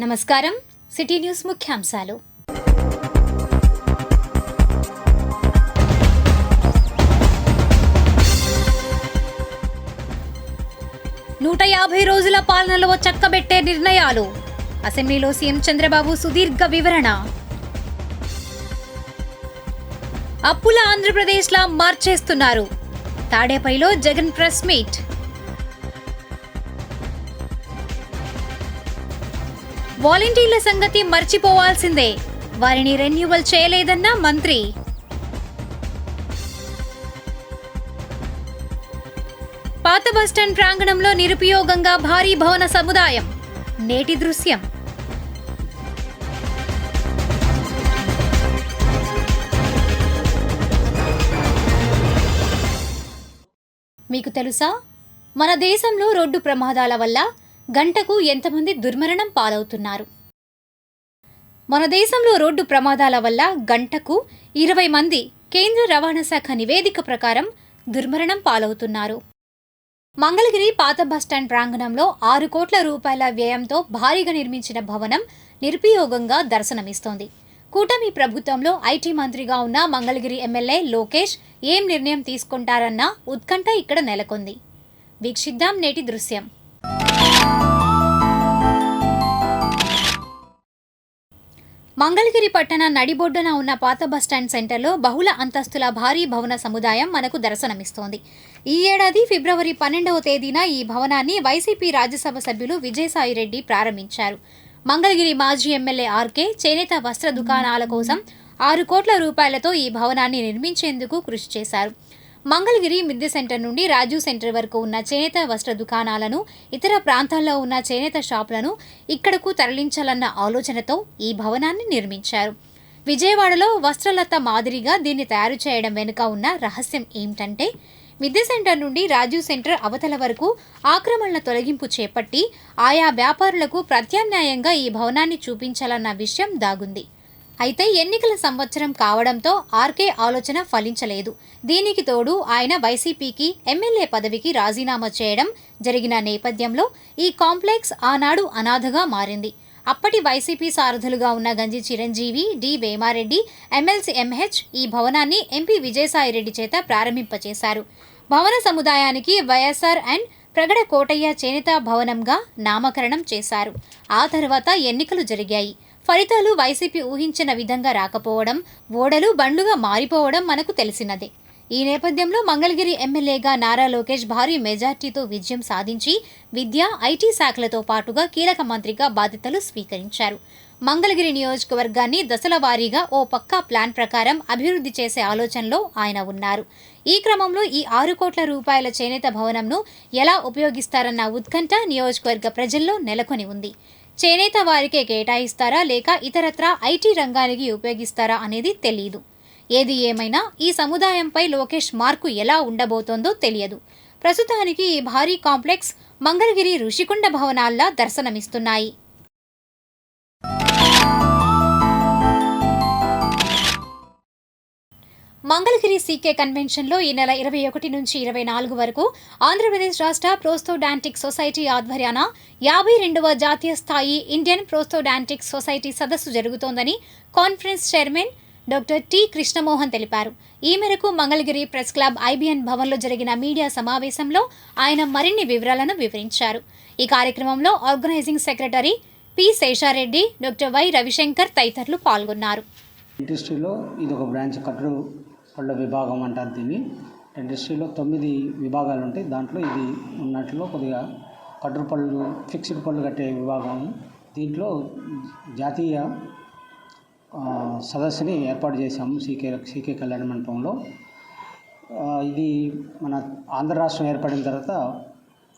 నమస్కారం. City news ముఖ్యాంశాలు. 150 రోజుల పాలనలో చక్కబెట్టే నిర్ణయాలు. అసెంబ్లీలో సీఎం చంద్రబాబు సుదీర్ఘ వివరణ. అప్పుల ఆంధ్రప్రదేశ్లా మార్చేస్తున్నారు. తాడేపల్లిలో జగన్ ప్రెస్ మీట్. వాలంటీర్ల సంగతి మర్చిపోవాల్సిందే, వారిని రెన్యువల్ చేయలేదన్న మంత్రి. పాత బస్టాండ్ ప్రాంగణంలో నిరుపయోగంగా భారీ భవన సముదాయం. నేటి దృశ్యం. మీకు తెలుసా, మన దేశంలో రోడ్డు ప్రమాదాల వల్ల గంటకు ఎంతమంది దుర్మరణం పాలవుతున్నారు? మన దేశంలో రోడ్డు ప్రమాదాల వల్ల గంటకు 20 మంది కేంద్ర రవాణా శాఖ నివేదిక ప్రకారం దుర్మరణం పాలవుతున్నారు. మంగళగిరి పాత బస్టాండ్ ప్రాంగణంలో 6 కోట్ల రూపాయల వ్యయంతో భారీగా నిర్మించిన భవనం నిరుపయోగంగా దర్శనమిస్తోంది. కూటమి ప్రభుత్వంలో ఐటీ మంత్రిగా ఉన్న మంగళగిరి ఎమ్మెల్యే లోకేష్ ఏం నిర్ణయం తీసుకుంటారన్న ఉత్కంఠ ఇక్కడ నెలకొంది. వీక్షిద్దాం నేటి దృశ్యం. మంగళగిరి పట్టణ నడిబొడ్డున ఉన్న పాత బస్టాండ్ సెంటర్లో బహుళ అంతస్తుల భారీ భవన సముదాయం మనకు దర్శనమిస్తోంది. ఈ ఏడాది ఫిబ్రవరి 12వ తేదీన ఈ భవనాన్ని వైసీపీ రాజ్యసభ సభ్యులు విజయసాయిరెడ్డి ప్రారంభించారు. మంగళగిరి మాజీ ఎమ్మెల్యే ఆర్కే చేనేత వస్త్ర దుకాణాల కోసం 6 కోట్ల రూపాయలతో ఈ భవనాన్ని నిర్మించేందుకు కృషి చేశారు. మంగళగిరి మిద్దె సెంటర్ నుండి రాజు సెంటర్ వరకు ఉన్న చేనేత వస్త్ర దుకాణాలను, ఇతర ప్రాంతాల్లో ఉన్న చేనేత షాపులను ఇక్కడకు తరలించాలన్న ఆలోచనతో ఈ భవనాన్ని నిర్మించారు. విజయవాడలో వస్త్రలత మాదిరిగా దీన్ని తయారు చేయడం వెనుక ఉన్న రహస్యం ఏమిటంటే, మిద్దె సెంటర్ నుండి రాజు సెంటర్ అవతల వరకు ఆక్రమణల తొలగింపు చేపట్టి ఆయా వ్యాపారులకు ప్రత్యామ్నాయంగా ఈ భవనాన్ని చూపించాలన్న విషయం దాగుంది. అయితే ఎన్నికల సంవత్సరం కావడంతో ఆర్కే ఆలోచన ఫలించలేదు. దీనికి తోడు ఆయన వైసీపీకి ఎమ్మెల్యే పదవికి రాజీనామా చేయడం జరిగిన నేపథ్యంలో ఈ కాంప్లెక్స్ ఆనాడు అనాథగా మారింది. అప్పటి వైసీపీ సారథులుగా ఉన్న Ganji Chiranjeevi, D Vemareddy, MLC MH ఈ భవనాన్ని ఎంపీ విజయసాయిరెడ్డి చేత ప్రారంభింపచేశారు. భవన సముదాయానికి వైఎస్ఆర్ అండ్ ప్రగడ కోటయ్య చేనేత భవనంగా నామకరణం చేశారు. ఆ తర్వాత ఎన్నికలు జరిగాయి. ఫలితాలు వైసీపీ ఊహించిన విధంగా రాకపోవడం, ఓడలు బండ్లుగా మారిపోవడం మనకు తెలిసినదే. ఈ నేపథ్యంలో మంగళగిరి ఎమ్మెల్యేగా నారా లోకేష్ భారీ మెజార్టీతో విజయం సాధించి విద్య, ఐటీ శాఖలతో పాటుగా కీలక మంత్రిగా బాధ్యతలు స్వీకరించారు. మంగళగిరి నియోజకవర్గాన్ని దశల వారీగా ఓ పక్కా ప్లాన్ ప్రకారం అభివృద్ధి చేసే ఆలోచనలో ఆయన ఉన్నారు. ఈ క్రమంలో ఈ 6 కోట్ల రూపాయల చేనేత భవనంను ఎలా ఉపయోగిస్తారన్న ఉత్కంఠ నియోజకవర్గ ప్రజల్లో నెలకొని ఉంది. చేనేత వారికే కేటాయిస్తారా లేక ఇతరత్రా ఐటీ రంగానికి ఉపయోగిస్తారా అనేది తెలియదు. ఏది ఏమైనా ఈ సముదాయంపై లోకేష్ మార్కు ఎలా ఉండబోతోందో తెలియదు. ప్రస్తుతానికి ఈ భారీ కాంప్లెక్స్ మంగళగిరి ఋషికొండ భవనాల్లా దర్శనమిస్తున్నాయి. మంగళగిరి సీకే కన్వెన్షన్లో ఈ నెల 21 నుంచి 24 వరకు ఆంధ్రప్రదేశ్ రాష్ట్ర ప్రోస్తోడాంటిక్ సొసైటీ ఆధ్వర్యాన 52వ జాతీయ స్థాయి ఇండియన్ ప్రోస్తోడాంటిక్ సొసైటీ సదస్సు జరుగుతోందని conference chairman doctor T Krishnamohan తెలిపారు. ఈ మేరకు మంగళగిరి ప్రెస్ క్లబ్ ఐబిఎన్ భవన్లో జరిగిన మీడియా సమావేశంలో ఆయన మరిన్ని వివరాలను వివరించారు. ఈ కార్యక్రమంలో organising secretary P Seshareddy, doctor Y Ravishankar తదితరులు పాల్గొన్నారు. ఇండస్ట్రీలో ఇది ఒక బ్రాంచ్ కట్టడు పళ్ళ విభాగం అంటారు దీన్ని. ఇండస్ట్రీలో 9 విభాగాలు ఉంటాయి. దాంట్లో ఇది ఉన్నట్లో కొద్దిగా కట్టడు పళ్ళు, ఫిక్స్డ్ పళ్ళు కట్టే విభాగం. దీంట్లో జాతీయ సదస్సుని ఏర్పాటు చేశాము సీకే కళ్యాణ మండపంలో. ఇది మన ఆంధ్ర రాష్ట్రం ఏర్పడిన తర్వాత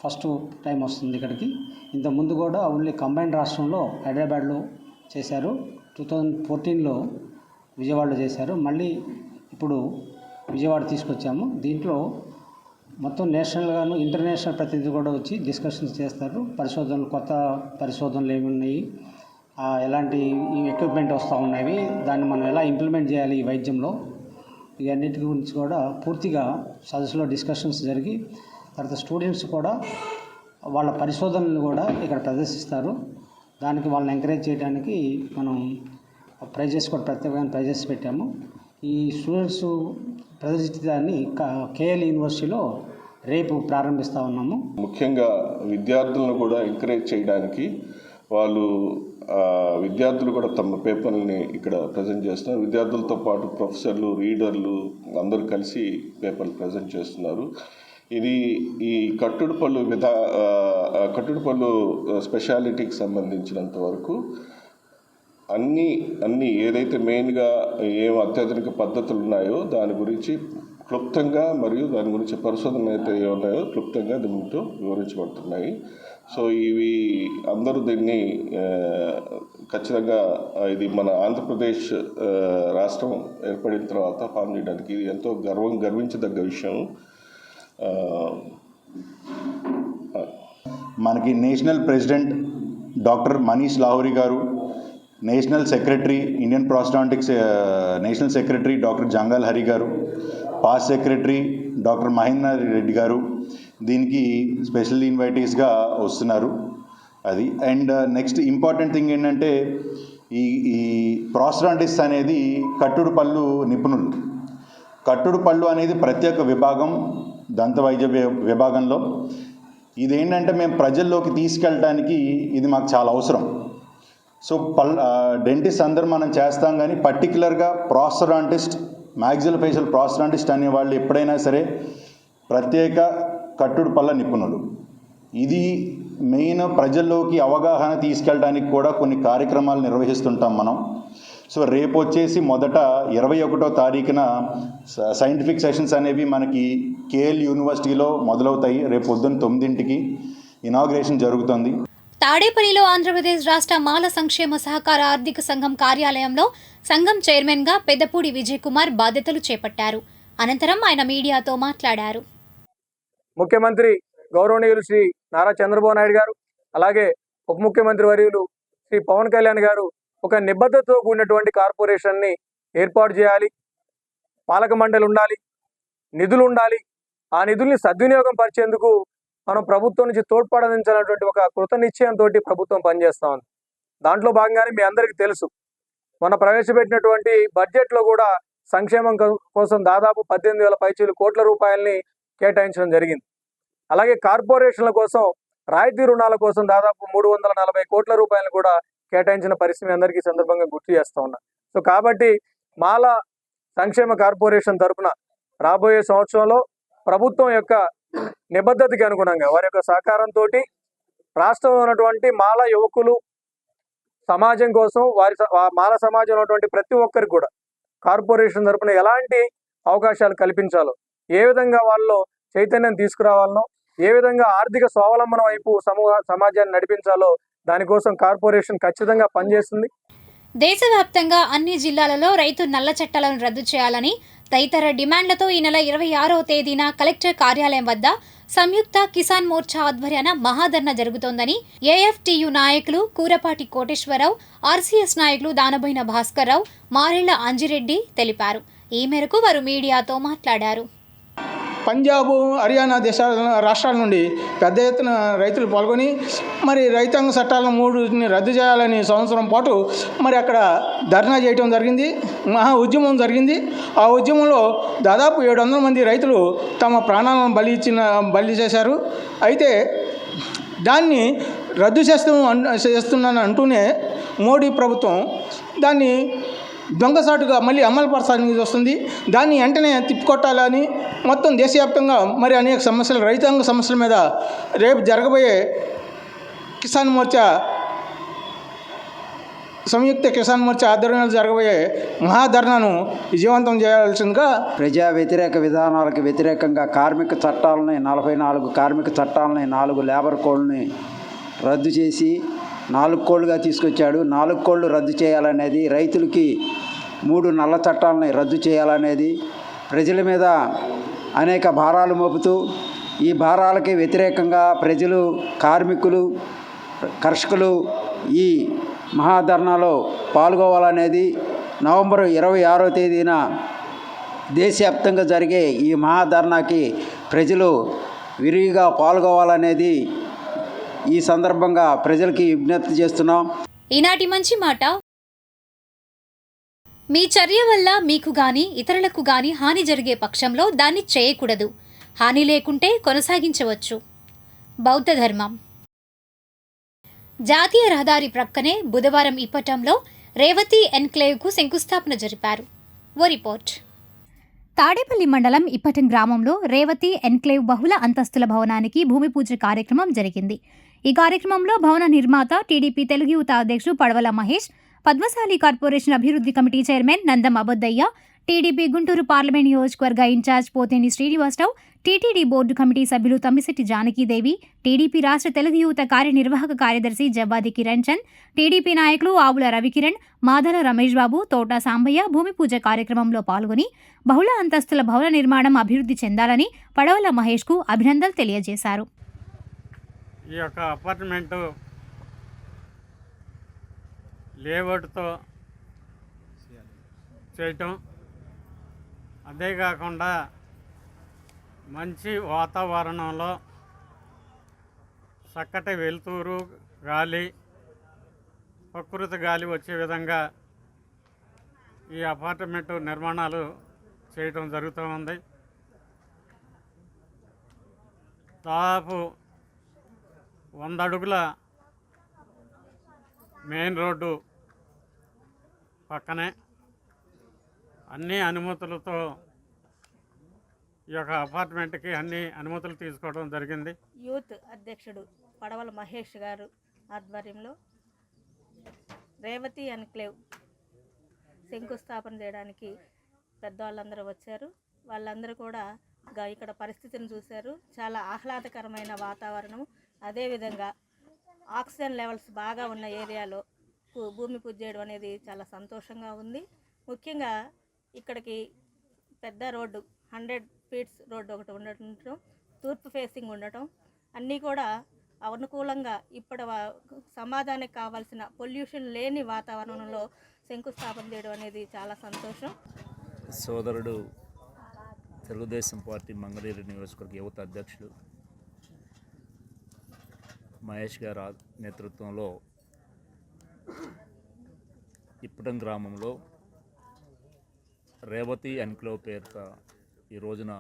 ఫస్ట్ టైం వస్తుంది ఇక్కడికి. ఇంతకుముందు కూడా ఓన్లీ కంబైన్డ్ రాష్ట్రంలో హైదరాబాద్లో చేశారు. 2014లో విజయవాడలో చేశారు. మళ్ళీ ఇప్పుడు విజయవాడ తీసుకొచ్చాము. దీంట్లో మొత్తం నేషనల్గాను ఇంటర్నేషనల్ ప్రతినిధులు కూడా వచ్చి డిస్కషన్స్ చేస్తారు. పరిశోధనలు, కొత్త పరిశోధనలు ఏమి ఉన్నాయి, ఎలాంటి ఎక్విప్మెంట్ వస్తూ ఉన్నాయి, దాన్ని మనం ఎలా ఇంప్లిమెంట్ చేయాలి ఈ వైద్యంలో, ఇవన్నిటి గురించి కూడా పూర్తిగా సదస్సులో డిస్కషన్స్ జరిగి తర్వాత స్టూడెంట్స్ కూడా వాళ్ళ పరిశోధనలు కూడా ఇక్కడ ప్రదర్శిస్తారు. దానికి వాళ్ళని ఎంకరేజ్ చేయడానికి మనం ప్రైజెస్ కూడా ప్రత్యేకమైన ప్రైజెస్ పెట్టాము. ఈ స్టూడెంట్స్ ప్రదర్శించడాన్ని కేఎల్ యూనివర్సిటీలో రేపు ప్రారంభిస్తూ ఉన్నాము. ముఖ్యంగా విద్యార్థులను కూడా ఎంకరేజ్ చేయడానికి విద్యార్థులు కూడా తమ పేపర్ని ఇక్కడ ప్రజెంట్ చేస్తున్నారు. విద్యార్థులతో పాటు ప్రొఫెసర్లు, రీడర్లు అందరూ కలిసి పేపర్లు ప్రజెంట్ చేస్తున్నారు. ఇది ఈ కట్టుడుపల్లు స్పెషాలిటీకి సంబంధించినంత వరకు అన్ని ఏదైతే మెయిన్గా ఏం అత్యాధునిక పద్ధతులు ఉన్నాయో దాని గురించి క్లుప్తంగా మరియు దాని గురించి పరిశోధనలు అయితే ఉన్నాయో క్లుప్తంగా దీంతో వివరించబడుతున్నాయి. సో ఇవి అందరూ దీన్ని ఖచ్చితంగా ఇది మన ఆంధ్రప్రదేశ్ రాష్ట్రం ఏర్పడిన తర్వాత ఫామ్ చేయడానికి ఇది ఎంతో గర్వించదగ్గ విషయం. మనకి national president doctor Manish Lahori garu, national secretary Indian prosthodontics national secretary doctor Jangal Hari garu, past secretary doctor Mahendra Reddy garu దీనికి స్పెషల్ ఇన్వైటీస్గా వస్తున్నారు. అది అండ్ నెక్స్ట్ ఇంపార్టెంట్ థింగ్ ఏంటంటే ఈ ప్రాస్టాంటిక్స్ అనేది కట్టుడు పళ్ళు నిపుణులు. కట్టుడు పళ్ళు అనేది ప్రత్యేక విభాగం దంత వైద్య విభాగంలో. ఇదేంటంటే మేము ప్రజల్లోకి తీసుకెళ్ళడానికి ఇది మాకు చాలా అవసరం. సో డెంటిస్ట్ అందరూ మనం చేస్తాం, కానీ పర్టికులర్గా ప్రాస్టడాంటిస్ట్, మ్యాక్సిలోఫేషియల్ ప్రాస్టడాంటిస్ట్ అనే వాళ్ళు ఎప్పుడైనా సరే ప్రత్యేక కట్టుడు పళ్ళ నిపుణులు. ఇది మెయిన్ ప్రజల్లోకి అవగాహన తీసుకెళ్ళడానికి కూడా కొన్ని కార్యక్రమాలు నిర్వహిస్తుంటాం మనం. సో రేపు వచ్చేసి మొదట 21వ తారీఖున సైంటిఫిక్ సెషన్స్ అనేవి మనకి కేఎల్ యూనివర్సిటీలో మొదలవుతాయి. రేపు పొద్దున్న 9ంటికి ఇనాగ్రేషన్ జరుగుతుంది. తాడేపల్లిలో ఆంధ్రప్రదేశ్ రాష్ట్ర మాల సంక్షేమ సహకార ఆర్థిక సంఘం కార్యాలయంలో సంఘం చైర్మన్గా పెద్దపూడి విజయ్ కుమార్ బాధ్యతలు చేపట్టారు. అనంతరం ఆయన మీడియాతో మాట్లాడారు. ముఖ్యమంత్రి గౌరవనీయులు శ్రీ నారా చంద్రబాబు నాయుడు గారు, అలాగే ఉప ముఖ్యమంత్రి వర్యులు శ్రీ పవన్ కళ్యాణ్ గారు ఒక నిబద్ధతతో కూడినటువంటి కార్పొరేషన్ని ఏర్పాటు చేయాలి, పాలక మండలి ఉండాలి, నిధులు ఉండాలి, ఆ నిధుల్ని సద్వినియోగం పరిచేందుకు మనం ప్రభుత్వం నుంచి తోడ్పడించాలన్నటువంటి ఒక కృత నిశ్చయంతో ప్రభుత్వం పనిచేస్తూ ఉంది. దాంట్లో భాగంగానే మీ అందరికీ తెలుసు, మన ప్రవేశపెట్టినటువంటి బడ్జెట్లో కూడా సంక్షేమం కోసం దాదాపు 18,000 కోట్ల రూపాయలని కేటాయించడం జరిగింది. అలాగే కార్పొరేషన్ల కోసం రాయితీ రుణాల కోసం దాదాపు 340 కోట్ల రూపాయలను కూడా కేటాయించిన పరిస్థితి అందరికీ సందర్భంగా గుర్తు చేస్తూ ఉన్నా. సో కాబట్టి మాల సంక్షేమ కార్పొరేషన్ తరఫున రాబోయే సంవత్సరంలో ప్రభుత్వం యొక్క నిబద్ధతకి అనుగుణంగా వారి యొక్క సహకారంతో రాష్ట్రంలో ఉన్నటువంటి మాల యువకులు సమాజం కోసం మాల సమాజంలో ఉన్నటువంటి ప్రతి ఒక్కరికి కూడా కార్పొరేషన్ తరఫున ఎలాంటి అవకాశాలు కల్పించాలో, ఏ విధంగా వాళ్ళలో చైతన్యం తీసుకురావాలనో, ఏ విధంగా ఆర్థిక స్వావలంబన వైపు సమాజాన్ని నడిపించాలో దానికోసం కార్పొరేషన్ ఖచ్చితంగా పనిచేస్తుంది. దేశవ్యాప్తంగా అన్ని జిల్లాలలో రైతు నల్ల చట్టాలను రద్దు చేయాలని తదితర డిమాండ్లతో ఈ నెల 26వ తేదీన కలెక్టర్ కార్యాలయం వద్ద సంయుక్త కిసాన్ మోర్చా ఆధ్వర్యాన మహాధర్నా జరుగుతోందని ఏఎఫ్టీయూ నాయకులు కూరపాటి కోటేశ్వరరావు, ఆర్సీఎస్ నాయకులు దానబోయిన భాస్కర్రావు, మారెళ్ల అంజిరెడ్డి తెలిపారు. ఈ మేరకు వారు మీడియాతో మాట్లాడారు. పంజాబ్, హర్యానా రాష్ట్రాల నుండి పెద్ద ఎత్తున రైతులు పాల్గొని మరి రైతాంగ చట్టాలను 3 రద్దు చేయాలని సంవత్సరం పాటు మరి అక్కడ ధర్నా చేయడం జరిగింది. మహా ఉద్యమం జరిగింది. ఆ ఉద్యమంలో దాదాపు 700 మంది రైతులు తమ ప్రాణాలను బలి చేశారు. అయితే దాన్ని రద్దు చేస్తున్నాను అంటూనే మోడీ ప్రభుత్వం దాన్ని దొంగసాటుగా మళ్ళీ అమలు పరచాలని వస్తుంది. దాన్ని వెంటనే తిప్పికొట్టాలని మొత్తం దేశవ్యాప్తంగా మరి అనేక సమస్యలు, రైతాంగ సమస్యల మీద రేపు జరగబోయే కిసాన్ మోర్చా, సంయుక్త కిసాన్ మోర్చా ఆధ్వర్యంలో జరగబోయే మహాధర్నాను విజయవంతం చేయాల్సిందిగా ప్రజా వ్యతిరేక విధానాలకు వ్యతిరేకంగా కార్మిక చట్టాలని 44 కార్మిక చట్టాలని 4 లేబర్ కోడ్ని రద్దు చేసి 4 కోడ్లుగా తీసుకొచ్చాడు. 4 కోడ్లు రద్దు చేయాలనేది, రైతులకి 3 నల్ల చట్టాలని రద్దు చేయాలనేది, ప్రజల మీద అనేక భారాలు మోపుతూ ఈ భారాలకి వ్యతిరేకంగా ప్రజలు, కార్మికులు, కర్షకులు ఈ మహాధర్నాలో పాల్గొవాలనేది నవంబర్ 26వ తేదీన దేశవ్యాప్తంగా జరిగే ఈ మహాధర్నాకి ప్రజలు విరివిగా పాల్గొవాలనేది ఈ సందర్భంగా ప్రజలకి విజ్ఞప్తి చేస్తున్నాం. ఈనాటి మంచి మాట: మీ చర్య వల్ల మీకు గాని ఇతరులకు గాని హాని జరిగే పక్షంలో దాన్ని చేయకూడదు. హాని లేకుంటే కొనసాగించవచ్చు. బౌద్ధ ధర్మం. జాతీయ రహదారి ప్రక్కనే బుధవారం ఇప్పటంలో రేవతి ఎన్క్లేవ్కు శంకుస్థాపన జరిపారు. ఓ రిపోర్ట్. తాడేపల్లి మండలం ఇప్పటం గ్రామంలో రేవతి ఎన్క్లేవ్ బహుళ అంతస్తుల భవనానికి భూమి పూజ కార్యక్రమం జరిగింది. ఈ కార్యక్రమంలో భవన నిర్మాత టీడీపీ తెలుగు యువత అధ్యక్షుడు పడవల మహేష్, పద్మశాలి కార్పొరేషన్ అభివృద్ధి committee chairman Nandam Abaddayya, TDP Guntur parliament నియోజకవర్గ incharge Potheni Srinivasarao, TTD board committee సభ్యులు తమ్మిశెట్టి జానకీదేవి, టీడీపీ రాష్ట్ర తెలుగు యువత కార్యనిర్వాహక కార్యదర్శి జవ్వాది కిరణ్ చంద్, టీడీపీ నాయకులు ఆవుల రవికిరణ్, మాదల రమేష్ బాబు, తోట సాంబయ్య భూమి పూజ కార్యక్రమంలో పాల్గొని బహుళ అంతస్తుల భవన నిర్మాణం అభివృద్ధి చెందాలని పడవల మహేష్కు అభినందనలు తెలియజేశారు. ఈ యొక్క అపార్ట్మెంటు లేఅవుట్తో చేయటం, అంతేకాకుండా మంచి వాతావరణంలో చక్కటి వెలుతురు గాలి, ప్రకృతి గాలి వచ్చే విధంగా ఈ అపార్ట్మెంటు నిర్మాణాలు చేయటం జరుగుతూ ఉంది. దాదాపు 100 అడుగుల మెయిన్ రోడ్డు పక్కనే అన్ని అనుమతులతో ఈ యొక్క అపార్ట్మెంట్కి అన్ని అనుమతులు తీసుకోవడం జరిగింది. యూత్ అధ్యక్షుడు పడవల మహేష్ గారు ఆధ్వర్యంలో రేవతి ఎన్క్లేవ్ శంకుస్థాపన చేయడానికి పెద్దవాళ్ళందరూ వచ్చారు. వాళ్ళందరూ కూడా ఇక్కడ పరిస్థితిని చూశారు. చాలా ఆహ్లాదకరమైన వాతావరణం, అదేవిధంగా ఆక్సిజన్ లెవెల్స్ బాగా ఉన్న ఏరియాలో భూమి పూజ చేయడం అనేది చాలా సంతోషంగా ఉంది. ముఖ్యంగా ఇక్కడికి పెద్ద రోడ్డు 100 ఫీట్స్ రోడ్డు ఒకటి ఉండటం, తూర్పు ఫేసింగ్ ఉండటం, అన్నీ కూడా అనుకూలంగా ఇప్పుడు సమాజానికి కావాల్సిన పొల్యూషన్ లేని వాతావరణంలో శంకుస్థాపన చేయడం అనేది చాలా సంతోషం. సోదరుడు తెలుగుదేశం పార్టీ మంగళగిరి నియోజకవర్గ యువత అధ్యక్షుడు మహేష్ గారి నేతృత్వంలో ఇప్పటం గ్రామంలో రేవతి ఎన్క్లేవ్ పేరుతో ఈ రోజున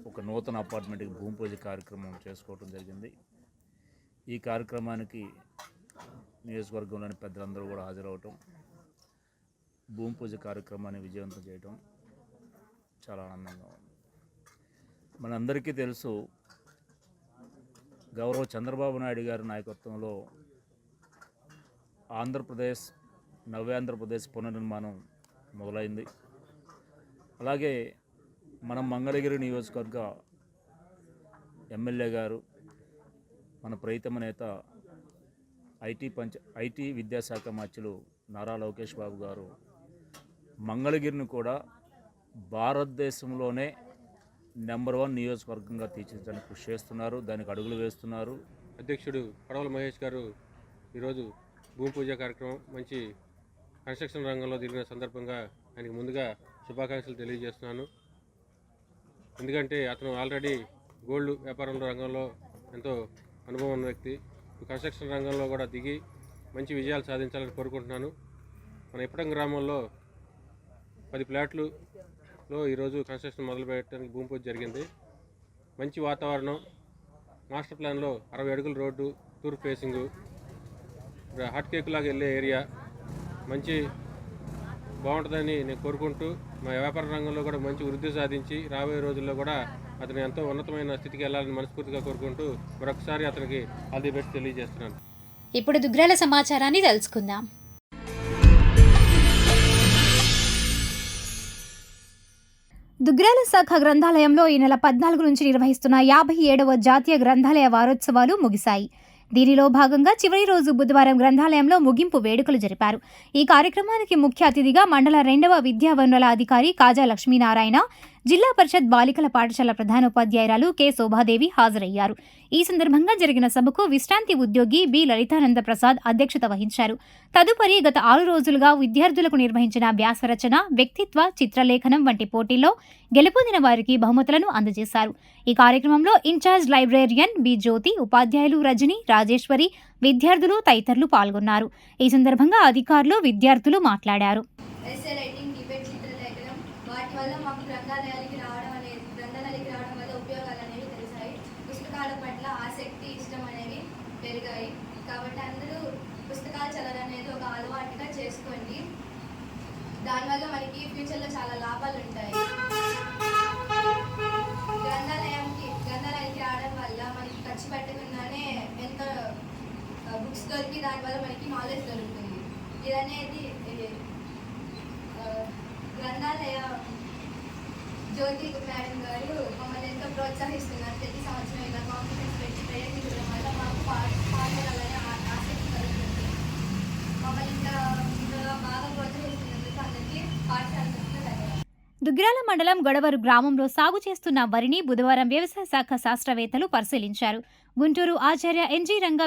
ఒక నూతన అపార్ట్మెంట్కి భూమి పూజ కార్యక్రమం చేసుకోవడం జరిగింది. ఈ కార్యక్రమానికి నియోజకవర్గంలోని పెద్దలందరూ కూడా హాజరవటం, భూమి పూజ కార్యక్రమాన్ని విజయవంతం చేయడం చాలా ఆనందంగా ఉంది. మనందరికీ తెలుసు, గౌరవ చంద్రబాబు నాయుడు గారి నాయకత్వంలో నవ్యాంధ్రప్రదేశ్ పునర్నిర్మాణం మొదలైంది. అలాగే మన మంగళగిరి నియోజకవర్గ ఎమ్మెల్యే గారు, మన ప్రియతమ నేత ఐటీ విద్యాశాఖ మంత్రులు నారా లోకేష్ బాబు గారు మంగళగిరిని కూడా భారతదేశంలోనే నెంబర్ 1 నియోజకవర్గంగా తీర్చిదిద్దడానికి కృషి చేస్తున్నారు, దానికి అడుగులు వేస్తున్నారు. అధ్యక్షుడు పడవల మహేష్ గారు ఈరోజు భూమి పూజ కార్యక్రమం మంచి కన్స్ట్రక్షన్ రంగంలో తిరిగిన సందర్భంగా ఆయనకు ముందుగా శుభాకాంక్షలు తెలియజేస్తున్నాను. ఎందుకంటే అతను ఆల్రెడీ గోల్డ్ వ్యాపారం రంగంలో ఎంతో అనుభవం ఉన్న వ్యక్తి. కన్స్ట్రక్షన్ రంగంలో కూడా దిగి మంచి విజయాలు సాధించాలని కోరుకుంటున్నాను. మన ఇప్పటం గ్రామంలో 10 ప్లాట్లలో ఈరోజు కన్స్ట్రక్షన్ మొదలు పెట్టడానికి భూమి పూజ జరిగింది. మంచి వాతావరణం, మాస్టర్ ప్లాన్లో 60 అడుగుల రోడ్డు, తూర్పు ఫేసింగు, హాట్ కేక్ లాగా వెళ్ళే ఏరియా మంచి బాగుంటుందని నేను కోరుకుంటూ, మా వ్యాపార రంగంలో కూడా మంచి వృద్ధి సాధించి రాబోయే రోజుల్లో కూడా అతను ఎంతో ఉన్నతమైన స్థితికి వెళ్ళాలని మనస్ఫూర్తిగా కోరుకుంటూ మరొకసారి అతనికి ఆల్ ది బెస్ట్ తెలియజేస్తున్నాను. ఇప్పుడు దుగ్రాల సమాచారాన్ని తెలుసుకుందాం. దుగ్రాల శాఖ గ్రంథాలయంలో ఈ నెల 14 నుంచి నిర్వహిస్తున్న 57వ జాతీయ గ్రంథాలయ వారోత్సవాలు ముగిశాయి. దీనిలో భాగంగా చివరి రోజు బుధవారం గ్రంథాలయంలో ముగింపు వేడుకలు జరిపారు. ఈ కార్యక్రమానికి ముఖ్య అతిథిగా మండల 2వ విద్యా వనరుల అధికారి కాజా లక్ష్మీనారాయణ, జిల్లా పరిషత్ బాలికల పాఠశాల ప్రధానోపాధ్యాయురాలు కె శోభాదేవి హాజరయ్యారు. ఈ సందర్భంగా జరిగిన సభకు విశ్రాంతి ఉద్యోగి బి లలితానంద ప్రసాద్ అధ్యక్షత వహించారు. తదుపరి గత 6 రోజులుగా విద్యార్థులకు నిర్వహించిన వ్యాసరచన, వ్యక్తిత్వ, చిత్రలేఖనం వంటి పోటీల్లో గెలుపొందిన వారికి బహుమతులను అందజేశారు. ఈ కార్యక్రమంలో ఇన్ఛార్జ్ లైబ్రేరియన్ బి జ్యోతి, ఉపాధ్యాయులు రజని, రాజేశ్వరి, విద్యార్థులు తదితరులు పాల్గొన్నారు. ఈ సందర్భంగా అధికారులు, విద్యార్థులు మాట్లాడారు. వాటి వల్ల మాకు గ్రంథాలయాలకి రావడం వల్ల ఉపయోగాలు అనేవి తెలిసాయి. పుస్తకాల పట్ల ఆసక్తి, ఇష్టం అనేవి పెరిగాయి. కాబట్టి అందరూ పుస్తకాలు చదవడం అనేది ఒక అలవాటుగా చేసుకోండి. దానివల్ల మనకి ఫ్యూచర్లో చాలా లాభాలు ఉంటాయి. గ్రంథాలయానికి రావడం వల్ల మనకి ఖర్చు పెట్టకుండానే ఎంతో బుక్స్ దొరికి దానివల్ల మనకి నాలెడ్జ్ దొరుకుతుంది. ఇదనేది గ్రంథాలయ జ్యోతి మేడం గారు మమ్మల్ని ఎంతో ప్రోత్సహిస్తున్నారు. ప్రతి సంవత్సరం ఇలా కాంపిటీషన్స్ పెట్టి ప్రయత్నించడం వల్ల మాకు పాల్గొనాలనే ఆసక్తి కలుగుతుంది. మమ్మల్ని ఇంకా బాగా ప్రోత్సహిస్తున్నందుకు అందరికీ పాఠశాల ధన్యవాదాలు. దుగ్గిరాల మండలం గొడవరు గ్రామంలో సాగు చేస్తున్న వరిని బుధవారం వ్యవసాయ శాఖ శాస్త్రవేత్తలు పరిశీలించారు. గుంటూరు ఆచార్య ఎన్జీ రంగ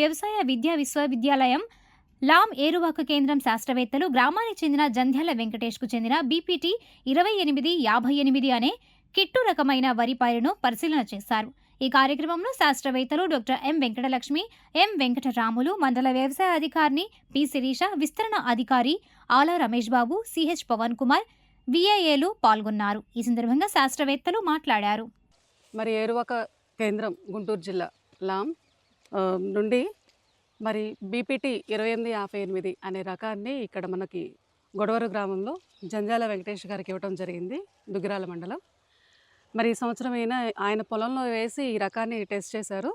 వ్యవసాయ విద్యా విశ్వవిద్యాలయం లాం ఏరువాక కేంద్రం శాస్త్రవేత్తలు గ్రామానికి చెందిన జంధ్యాల వెంకటేష్కు చెందిన బీపీటీ 2858 అనే కిట్టు రకమైన వరి పైరును పరిశీలన చేశారు. ఈ కార్యక్రమంలో శాస్త్రవేత్తలు డాక్టర్ ఎం వెంకటలక్ష్మి, ఎం వెంకటరాములు, మండల వ్యవసాయ అధికారిని పి శిరీష, విస్తరణ అధికారి ఆల రమేష్ బాబు, సిహెచ్ పవన్ కుమార్, విఏఏలు పాల్గొన్నారు. ఈ సందర్భంగా శాస్త్రవేత్తలు మాట్లాడారు. మరి ఏరువాక కేంద్రం గుంటూరు జిల్లా లాం నుండి మరి బీపీటీ 2858 అనే రకాన్ని ఇక్కడ మనకి గొడవరు గ్రామంలో జంధ్యాల వెంకటేష్ గారికి ఇవ్వడం జరిగింది, దుగ్గిరాల మండలం. మరి ఈ సంవత్సరం ఆయన పొలంలో వేసి ఈ రకాన్ని టెస్ట్ చేశారు.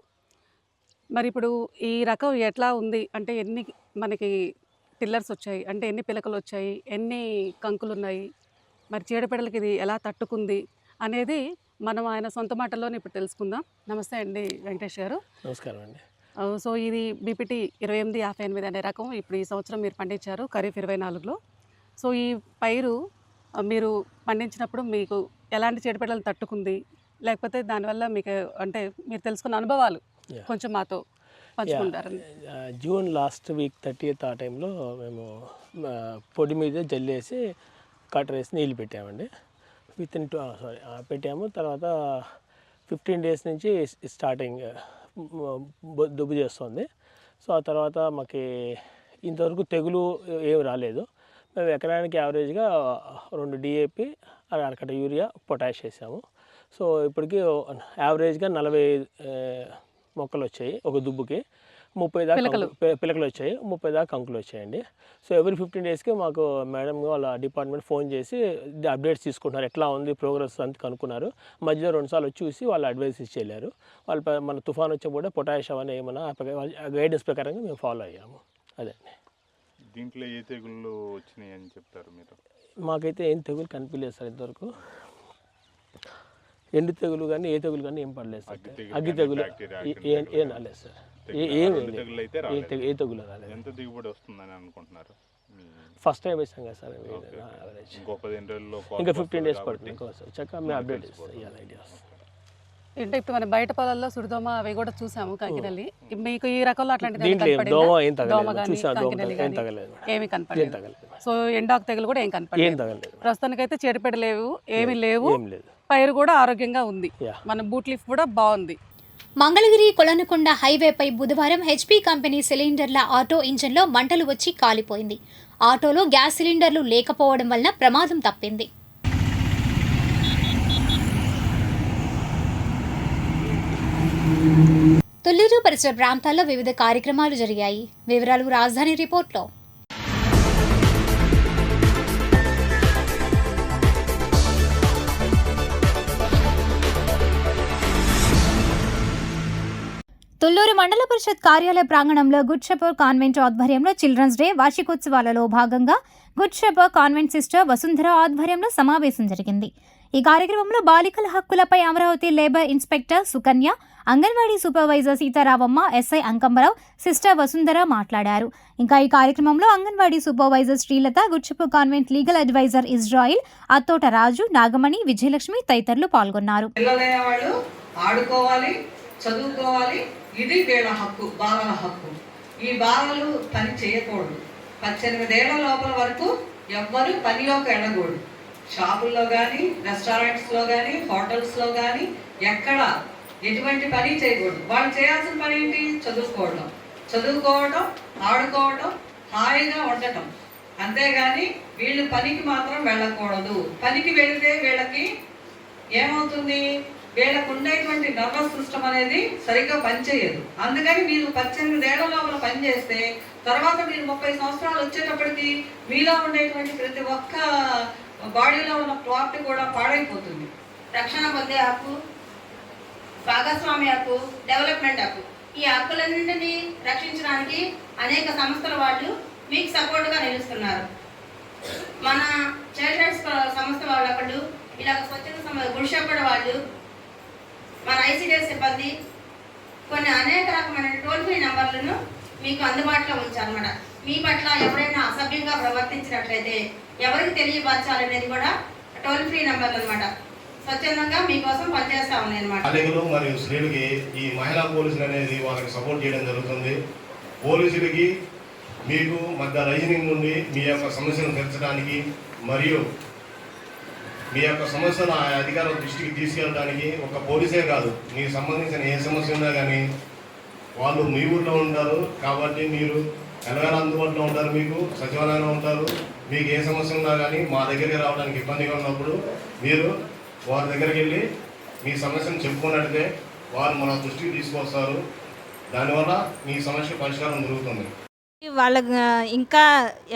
మరి ఇప్పుడు ఈ రకం ఎట్లా ఉంది అంటే ఎన్ని మనకి టిల్లర్స్ వచ్చాయి, అంటే ఎన్ని పిలకలు వచ్చాయి, ఎన్ని కంకులు ఉన్నాయి, మరి చీడపిడలకి ఇది ఎలా తట్టుకుంది అనేది మనం ఆయన సొంత మాటల్లోనే ఇప్పుడు తెలుసుకుందాం. నమస్తే అండి వెంకటేష్ గారు. నమస్కారం అండి. సో ఇది బీపీటీ 2858 అనే రకం ఇప్పుడు ఈ సంవత్సరం మీరు పండించారు ఖరీఫ్ 24లో. సో ఈ పైరు మీరు పండించినప్పుడు మీకు ఎలాంటి చీడపిడలను తట్టుకుంది, లేకపోతే దానివల్ల మీకు అంటే మీరు తెలుసుకున్న అనుభవాలు కొంచెం మాతో పంచుకుంటారని. జూన్ లాస్ట్ వీక్ 30th ఆ టైంలో మేము పొడి మీద జల్లేసి కటర్ వేసి నీళ్ళు పెట్టామండి. పెట్టాము. తర్వాత 15 days నుంచి స్టార్టింగ్ దుబ్బు చేస్తుంది. సో ఆ తర్వాత మాకు ఇంతవరకు తెగులు ఏమి రాలేదు. మేము ఎకరానికి యావరేజ్గా 2 DAP, అరకట యూరియా, పొటాష్ వేసాము. సో ఇప్పటికీ యావరేజ్గా 40 మొక్కలు వచ్చాయి ఒక దుబ్బుకి. 30 దాకా పిలకలు వచ్చాయి, 30 దాకా కంకులు వచ్చాయండి. సో ఎవ్రీ 15 daysకి మాకు మేడం వాళ్ళ డిపార్ట్మెంట్ ఫోన్ చేసి అప్డేట్స్ తీసుకుంటున్నారు, ఎట్లా ఉంది ప్రోగ్రెస్ అంత కనుక్కున్నారు. మధ్యలో 2 సార్లు చూసి వాళ్ళు అడ్వైస్ ఇచ్చి వెళ్ళారు. వాళ్ళు మన తుఫాన్ వచ్చేప్పుడు పొటాష్ అవన్నీ ఏమన్నా గైడెన్స్ ప్రకారంగా మేము ఫాలో అయ్యాము. అదే దీంట్లో ఏ తెగుళ్ళు వచ్చినాయి అని చెప్తారు మీరు? మాకైతే ఏం తెగులు కనిపించలేదు సార్ ఇంతవరకు. ఎండు తెగులు కానీ ఏ తెగులు కానీ ఏం పడలేదు సార్. అగ్గి తెగులు ఏం రాలేదు సార్. ఏ తెగులు రాలేదు. ఎంత దిగుబడి వస్తుందని అనుకుంటున్నారు? ఫస్ట్ టైం వేసాం కదా సార్. ఇంకో 15 రోజుల్లో ఇంకా 15 days పడుతుంది. చక్కగా మేము అప్డేట్ ఇస్తాం ఐడియాస్. అంటే ఇప్పుడు మన బయట పొలాల్లో సుడిదోమ అవి కూడా చూసాము కంకినల్లి. మీకు ఈ రకంలో అట్లాంటిది ఏమి కనపడలేదు. సో ఎండాకు తెగులు కూడా ఏం కనపడలేదు. ప్రస్తుతానికైతే చెడిపెడ లేవు, ఏమి లేవు. పైరు కూడా ఆరోగ్యంగా ఉంది. మన బూట్ లీఫ్ కూడా బాగుంది. మంగళగిరి కొలనుకొండ హైవేపై బుధవారం హెచ్పీ కంపెనీ సిలిండర్ల ఆటో ఇంజన్లో మంటలు వచ్చి కాలిపోయింది. ఆటోలో గ్యాస్ సిలిండర్లు లేకపోవడం వలన ప్రమాదం తప్పింది. తొల్లూరు పరిసర ప్రాంతాల్లో వివిధ కార్యక్రమాలు జరిగాయి. వివరాలు రాజధాని రిపోర్ట్లో. తొల్లూరు మండల పరిషత్ కార్యాలయ ప్రాంగణంలో గుడ్ షెపర్డ్ కాన్వెంట్ ఆధ్వర్యంలో చిల్డ్రన్స్ డే వార్షికోత్సవాలలో భాగంగా good shepherd convent sister Vasundhara ఆధ్వర్యంలో సమావేశం జరిగింది. ఈ కార్యక్రమంలో బాలికల హక్కులపై Amaravati labour inspector Sukanya, anganwadi supervisor Seetharamamma, SI Ankambarao, sister Vasundhara మాట్లాడారు. ఇంకా ఈ కార్యక్రమంలో అంగన్వాడీ సూపర్వైజర్ శ్రీలత, గుర్చపు convent legal adviser Israel, Attota Raju, Nagamani, Vijayalakshmi తదితరులు పాల్గొన్నారు. పిల్లలనేవాళ్ళు ఆడుకోవాలి, చదువుకోవాలి. ఇది వీళ్ళ హక్కు, బాలల హక్కు. ఈ బాలలు పని చేయకూడదు. 18 ఏళ్ల లోపల వరకు ఎవ్వరూ పనిలోకి వెళ్ళకూడదు. షాపుల్లో కానీ, రెస్టారెంట్స్లో కానీ, హోటల్స్లో కానీ ఎక్కడ ఎటువంటి పని చేయకూడదు. వాళ్ళు చేయాల్సిన పని ఏంటి? చదువుకోవడం, ఆడుకోవడం, హాయిగా ఉండటం. అంతేగాని వీళ్ళు పనికి మాత్రం వెళ్ళకూడదు. పనికి వెళితే వీళ్ళకి ఏమవుతుంది? వీళ్ళకు ఉండేటువంటి నర్వస్ సిస్టమ్ అనేది సరిగ్గా పనిచేయదు. అందుకని మీరు 18 ఏళ్ల లోపల పనిచేస్తే తర్వాత మీరు 30 సంవత్సరాలు వచ్చేటప్పటికి మీలో ఉండేటువంటి ప్రతి ఒక్క బాడీలో ఉన్న క్లాట్ కూడా పాడైపోతుంది. రక్షణ పొందే హక్కు, భాగస్వామ్య హక్కు, డెవలప్మెంట్ హక్కు, ఈ హక్కులన్నింటినీ రక్షించడానికి అనేక సంస్థల వాళ్ళు మీకు సపోర్ట్గా నిలుస్తున్నారు. మన చైల్డ్ రైట్స్ సంస్థ వాళ్ళు ఒకళ్ళు, ఇలా స్వచ్ఛంద గుడిషప్పటి వాళ్ళు, మన ఐసీడీఎస్ సిబ్బంది కొన్ని అనేక రకమైన టోల్ ఫ్రీ నెంబర్లను మీకు అందుబాటులో ఉంచారన్నమాట. మీ పట్ల ఎవరైనా అసభ్యంగా ప్రవర్తించినట్లయితే ఎవరికి తెలియపరచాలనేది కూడా టోల్ ఫ్రీ నెంబర్లు అనమాట. స్వచ్ఛందంగా మీకోసం పనిచేస్తా ఉన్నాయి అనమాట. బాలికలు మరియు స్త్రీలకి ఈ మహిళా పోలీసులు అనేది వాళ్ళకి సపోర్ట్ చేయడం జరుగుతుంది. పోలీసులకి మీకు మధ్య రైజింగ్ నుండి మీ యొక్క సమస్యను తీర్చడానికి మరియు మీ యొక్క సమస్యను ఆ అధికారుల దృష్టికి తీసుకెళ్ళడానికి ఒక పోలీసే కాదు, మీకు సంబంధించిన ఏ సమస్య ఉన్నా కానీ వాళ్ళు మీ ఊర్లో ఉంటారు కాబట్టి మీరు ఎలాగైనా అందుబాటులో ఉంటారు. మీకు సచివాలయంలో ఉంటారు. మీకు ఏ సమస్య ఉన్నా కానీ మా దగ్గరికి రావడానికి ఇబ్బందిగా ఉన్నప్పుడు మీరు వారి దగ్గరికి వెళ్ళి మీ సమస్యను చెప్పుకున్నట్లయితే వారు మన దృష్టికి తీసుకొస్తారు. దానివల్ల మీ సమస్య పరిష్కారం జరుగుతుంది. వాళ్ళ ఇంకా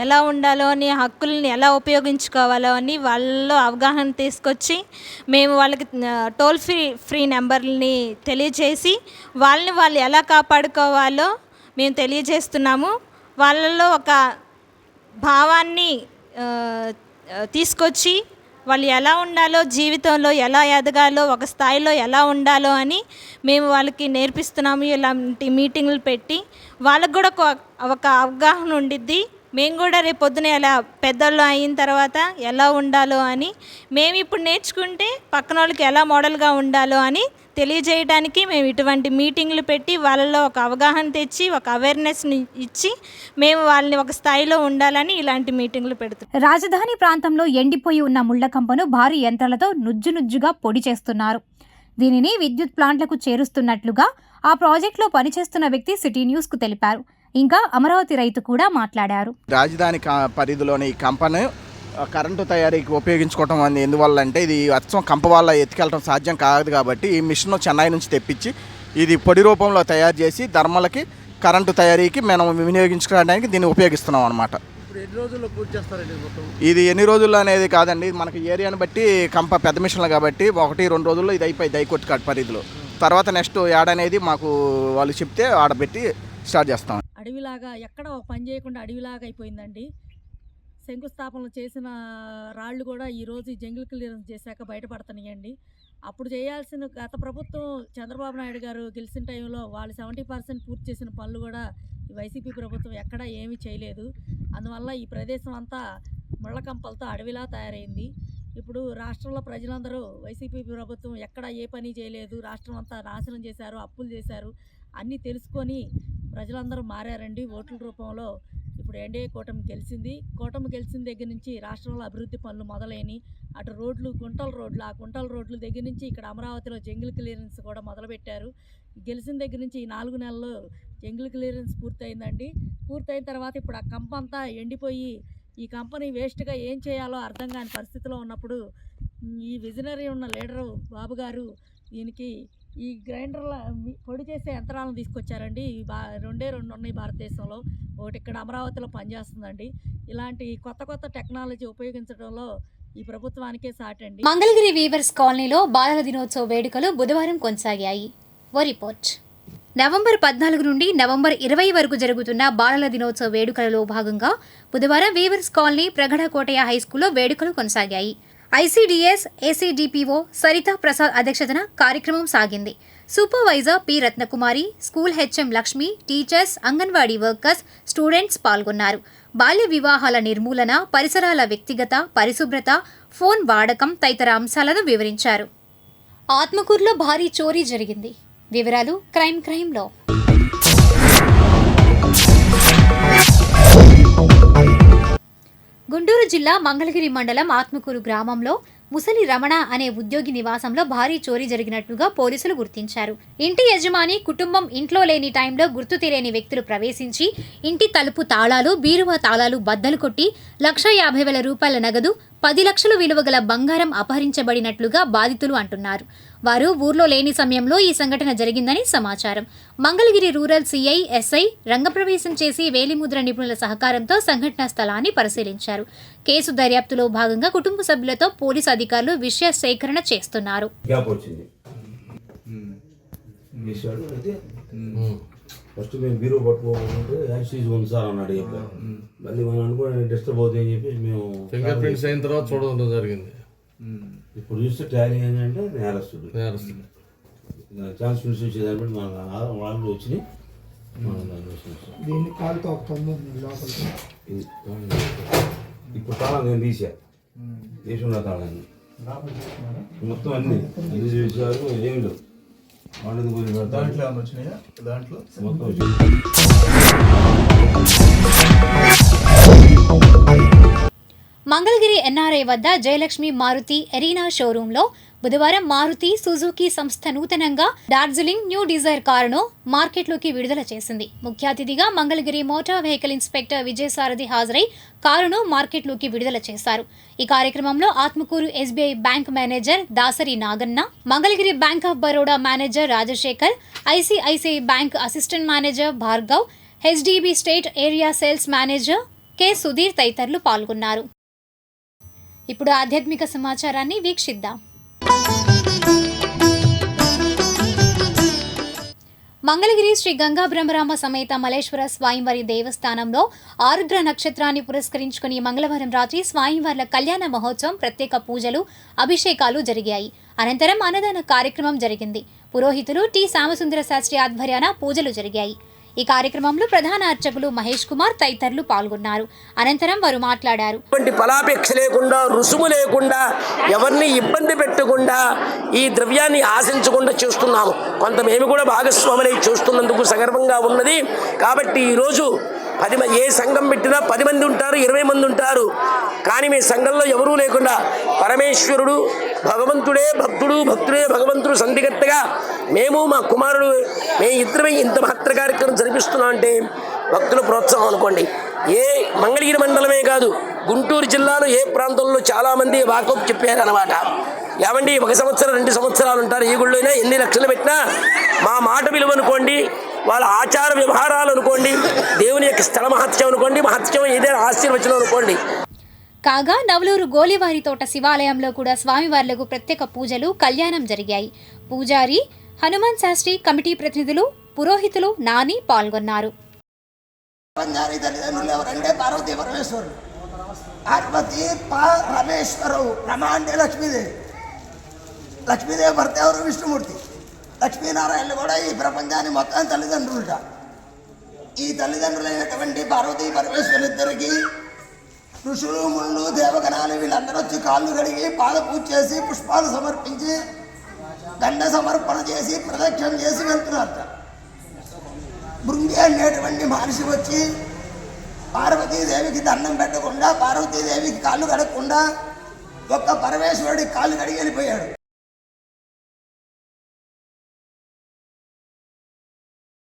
ఎలా ఉండాలో అని, హక్కుల్ని ఎలా ఉపయోగించుకోవాలో అని వాళ్ళలో అవగాహన తీసుకొచ్చి మేము వాళ్ళకి టోల్ ఫ్రీ నెంబర్ని తెలియజేసి వాళ్ళని వాళ్ళు ఎలా కాపాడుకోవాలో మేము తెలియజేస్తున్నాము. వాళ్ళలో ఒక భావాన్ని తీసుకొచ్చి వాళ్ళు ఎలా ఉండాలో, జీవితంలో ఎలా ఎదగాలో, ఒక స్థాయిలో ఎలా ఉండాలో అని మేము వాళ్ళకి నేర్పిస్తున్నాము. ఇలాంటి మీటింగులు పెట్టి వాళ్ళకు కూడా ఒక అవగాహన ఉండిద్ది. మేము కూడా రేపు పొద్దున ఎలా పెద్దోళ్ళు అయిన తర్వాత ఎలా ఉండాలో అని, మేము ఇప్పుడు నేర్చుకుంటే పక్కన వాళ్ళకి ఎలా మోడల్గా ఉండాలో అని తెలియజేయడానికి మేము ఇటువంటి మీటింగ్లు పెట్టి వాళ్ళలో ఒక అవగాహన తెచ్చి, ఒక అవేర్నెస్ని ఇచ్చి మేము వాళ్ళని ఒక స్థాయిలో ఉండాలని ఇలాంటి మీటింగ్లు పెడుతున్నాం. రాజధాని ప్రాంతంలో ఎండిపోయి ఉన్న ముళ్ల కంపను భారీ యంత్రాలతో నుజ్జునుజ్జుగా పొడి చేస్తున్నారు. దీనిని విద్యుత్ ప్లాంట్లకు చేరుస్తున్నట్లుగా ఆ ప్రాజెక్టులో పనిచేస్తున్న వ్యక్తి సిటీ న్యూస్కు తెలిపారు. ఇంకా అమరావతి రైతు కూడా మాట్లాడారు. రాజధాని పరిధిలోని ఈ కంపను కరెంటు తయారీకి ఉపయోగించుకోవటం అనేది ఎందువల్ల అంటే ఇది అచ్చం కంప వల్ల ఎత్తుకెళ్ళడం సాధ్యం కాదు కాబట్టి ఈ మిషన్ చెన్నై నుంచి తెప్పించి ఇది పొడి రూపంలో తయారు చేసి ధర్మలకి కరెంటు తయారీకి మనం వినియోగించుకోవడానికి దీన్ని ఉపయోగిస్తున్నాం అనమాట. ఎన్ని రోజుల్లో పూర్తి చేస్తారండి? ఇది ఎన్ని రోజుల్లో అనేది కాదండి, మనకి ఏరియాని బట్టి కంప పెద్ద మిషన్లు కాబట్టి 1-2 రోజుల్లో ఇది అయిపోయి దైకొట్టు కట్ పరిధిలో. తర్వాత నెక్స్ట్ యాడ్ అనేది మాకు వాళ్ళు చెప్తే ఆడబెట్టి స్టార్ట్ చేస్తాం. అడవిలాగా ఎక్కడ పని చేయకుండా అడవిలాగా అయిపోయిందండి. శంకుస్థాపనలు చేసిన రాళ్ళు కూడా ఈరోజు జంగిల్ క్లియరెన్స్ చేశాక బయటపడుతున్నాయండి. అప్పుడు చేయాల్సిన గత ప్రభుత్వం చంద్రబాబు నాయుడు గారు గెలిచిన టైంలో వాళ్ళు 70% పూర్తి చేసిన పనులు కూడా ఈ వైసీపీ ప్రభుత్వం ఎక్కడా ఏమీ చేయలేదు. అందువల్ల ఈ ప్రదేశం అంతా ముళ్ళకంపలతో అడవిలా తయారైంది. ఇప్పుడు రాష్ట్రంలో ప్రజలందరూ వైసీపీ ప్రభుత్వం ఎక్కడ ఏ పని చేయలేదు, రాష్ట్రం అంతా నాశనం చేశారు, అప్పులు చేశారు అన్నీ తెలుసుకొని ప్రజలందరూ మారారండి. ఓట్ల రూపంలో ఇప్పుడు ఎన్డీఏ కూటమి గెలిచింది. కూటమి గెలిచిన దగ్గర నుంచి రాష్ట్రంలో అభివృద్ధి పనులు మొదలైనవి. అటు రోడ్లు, గుంటల రోడ్లు, ఆ గుంటల రోడ్ల దగ్గర నుంచి ఇక్కడ అమరావతిలో జంగిల్ క్లియరెన్స్ కూడా మొదలుపెట్టారు. గెలిచిన దగ్గర నుంచి ఈ 4 నెలల్లో జంగిల్ క్లియరెన్స్ పూర్తయిందండి. పూర్తయిన తర్వాత ఇప్పుడు ఆ కంప అంతా ఎండిపోయి ఈ కంపెనీ వేస్ట్గా ఏం చేయాలో అర్థం కాని పరిస్థితిలో ఉన్నప్పుడు ఈ విజనరీ ఉన్న లీడరు బాబు గారు దీనికి ఈ గ్రైండర్ల పొడి చేసే యంత్రాలను తీసుకొచ్చారండి. రెండే ఉన్నాయి భారతదేశంలో. ఒకటి ఇక్కడ అమరావతిలో పనిచేస్తుందండి. ఇలాంటి కొత్త టెక్నాలజీ ఉపయోగించడంలో ఈ ప్రభుత్వానికే సాటండి. మంగళగిరి వీవర్స్ కాలనీలో బాలల దినోత్సవ వేడుకలు బుధవారం కొనసాగాయి. ఓ రిపోర్ట్. నవంబర్ 14 నుండి నవంబర్ 20 వరకు జరుగుతున్న బాలల దినోత్సవ వేడుకలలో భాగంగా బుధవారం వీవర్స్ కాలనీ ప్రగడ కోటయ్య హైస్కూల్లో వేడుకలు కొనసాగాయి. ఐసీడీఎస్ ఏసీడీపీఓ సరితా ప్రసాద్ అధ్యక్షతన కార్యక్రమం సాగింది. Supervisor P Ratnakumari, school HM Lakshmi, teachers, anganwadi workers, students పాల్గొన్నారు. బాల్య వివాహాల నిర్మూలన, పరిసరాల వ్యక్తిగత పరిశుభ్రత, ఫోన్ వాడకం తదితర అంశాలను వివరించారు. ఆత్మకూరులో భారీ చోరీ జరిగింది. వివరాలు క్రైమ్లో. గుంటూరు జిల్లా మంగళగిరి మండలం ఆత్మకూరు గ్రామంలో ముసలి రమణ అనే ఉద్యోగి నివాసంలో భారీ చోరీ జరిగినట్లుగా పోలీసులు గుర్తించారు. ఇంటి యజమాని కుటుంబం ఇంట్లో లేని టైంలో గుర్తు తెలియని వ్యక్తులు ప్రవేశించి ఇంటి తలుపు తాళాలు, బీరువా తాళాలు బద్దలు కొట్టి 1,50,000 రూపాయల నగదు, 10 లక్షలు విలువ గల బంగారం అపహరించబడినట్లుగా బాధితులు అంటున్నారు. వారు ఊర్లో లేని సమయంలో ఈ సంఘటన జరిగిందని సమాచారం. మంగళగిరి రూరల్ సిఐ, ఎస్ఐ రంగప్రవేశం చేసి వేలిముద్ర నిపుణుల సహకారంతో సంఘటనా స్థలాన్ని పరిశీలించారు. కేసు దర్యాప్తులో భాగంగా కుటుంబ సభ్యులతో పోలీసు అధికారులు విషయ సేకరణ చేస్తున్నారు. ఫస్ట్ మేము బీరో పట్టుకోవాలంటే యాక్సిస్ ఉంది సార్ అన్నాడు. చెప్పారు మళ్ళీ మనం అనుకోని డిస్టర్బ్ అవుతాయని చెప్పి మేము ఫింగర్ ప్రింట్స్ అయిన తర్వాత చూడడం జరిగింది. ఇప్పుడు చూస్తే టాలీ ఏంటంటే నేరస్తుడు ఛాన్స్ ఫిల్స్ వచ్చేదాన్ని బట్టి మన వాళ్ళు వచ్చినాయి. ఇప్పుడు తాళం నేను తీసి ఉన్న తాళాన్ని మొత్తం అన్ని చూసారు. ఏమి లేవు మంగళగిరి ఎన్ఆర్ఐ వద్ద జయలక్ష్మి మారుతి ఎరీనా షోరూంలో బుధవారం మారుతి సుజుకి సంస్థ నూతనంగా డార్జిలింగ్ న్యూ డిజైర్ కారును మార్కెట్లోకి విడుదల చేసింది. ముఖ్య అతిథిగా Mangalagiri motor vehicle inspector Vijayasarathi హాజరై కారును మార్కెట్లోకి విడుదల చేశారు. ఈ కార్యక్రమంలో Atmakur SBI bank manager Dasari Naganna, Mangalagiri bank of Baroda manager Rajasekhar, ICICI bank assistant manager Bhargav, HDB state area sales manager K Sudheer తదితరులు పాల్గొన్నారు. ఇప్పుడు ఆధ్యాత్మిక సమాచారాన్ని వీక్షిద్దాం. మంగళగిరి శ్రీ గంగా బ్రహ్మరామ సమేత మల్లేశ్వర స్వామివారి దేవస్థానంలో ఆరుద్ర నక్షత్రాన్ని పురస్కరించుకుని మంగళవారం రాత్రి స్వామివార్ల కళ్యాణ మహోత్సవం, ప్రత్యేక పూజలు, అభిషేకాలు జరిగాయి. అనంతరం అన్నదాన కార్యక్రమం జరిగింది. పురోహితులు టి శ్యామసుందర శాస్త్రి ఆధ్వర్యాన పూజలు జరిగాయి. ఈ కార్యక్రమంలో ప్రధాన అర్చకులు మహేష్ కుమార్ తదితరులు పాల్గొన్నారు. అనంతరం వారు మాట్లాడారు. ఫలాపేక్ష లేకుండా, రుసుము లేకుండా, ఎవరిని ఇబ్బంది పెట్టకుండా ఈ ద్రవ్యాన్ని ఆశించకుండా చూస్తున్నాము. కొంత మేము కూడా భాగస్వాములై చూస్తున్నందుకు సగర్వంగా ఉన్నది. కాబట్టి ఈరోజు ఏ సంఘం పెట్టినా 10 మంది ఉంటారు, 20 మంది ఉంటారు. కానీ మీ సంఘంలో ఎవరూ లేకుండా పరమేశ్వరుడు భగవంతుడే భక్తుడు, భక్తుడే భగవంతుడు సంధిగత్తగా మేము మా కుమారుడు మేము ఇద్దరమే ఇంత మహత్తర కార్యక్రమం జరిపిస్తున్నాం అంటే భక్తుల ప్రోత్సాహం అనుకోండి. ఏ మంగళగిరి మండలమే కాదు, గుంటూరు జిల్లాలో ఏ ప్రాంతంలో చాలామంది వాకప్ చెప్పారు అన్నమాట. ఏమండి 1 సంవత్సరం 2 సంవత్సరాలు ఉంటారు ఈ గుళ్ళో, ఎన్ని లక్షలు పెట్టినా మా మాట విలువ అనుకోండి, వాళ్ళ ఆచార వ్యవహారాలు అనుకోండి, దేవుని యొక్క స్థల మహత్యం అనుకోండి, మహత్యం ఏదైనా ఆశీర్వచనం అనుకోండి. కాగా నవలూరు గోలివారి తోట శివాలయంలో కూడా స్వామివార్లకు ప్రత్యేక పూజలు, కళ్యాణం జరిగాయి. పూజారి హనుమాన్ శాస్త్రి, కమిటీ ప్రతినిధులు, పురోహితులు నాని పాల్గొన్నారు. తల్లిదండ్రులు ఎవరంటే పార్వతీ పరమేశ్వరుడు. పార్వతీ పరమేశ్వరు, రమ అంటే లక్ష్మీదేవి. లక్ష్మీదేవి భర్త ఎవరు? విష్ణుమూర్తి. లక్ష్మీనారాయణలు కూడా ఈ ప్రపంచాన్ని మొత్తం తల్లిదండ్రులుట. ఈ తల్లిదండ్రులైనటువంటి పార్వతీ పరమేశ్వరు ఇద్దరికి ఋషులు, ముళ్ళు, దేవగణాలు వీళ్ళందరూ వచ్చి కాళ్ళు కడిగి పాద పూజ చేసి పుష్పాలు సమర్పించి దండ సమర్పణ చేసి ప్రదక్షిణ చేసి వెళ్తున్నారట. భృంగి అనేటువంటి మనిషి వచ్చి పార్వతీదేవికి దండం పెట్టకుండా, పార్వతీదేవికి కాళ్ళు కడగకుండా ఒక్క పరమేశ్వరుడికి కాళ్ళు కడిగి వెళ్ళిపోయాడు.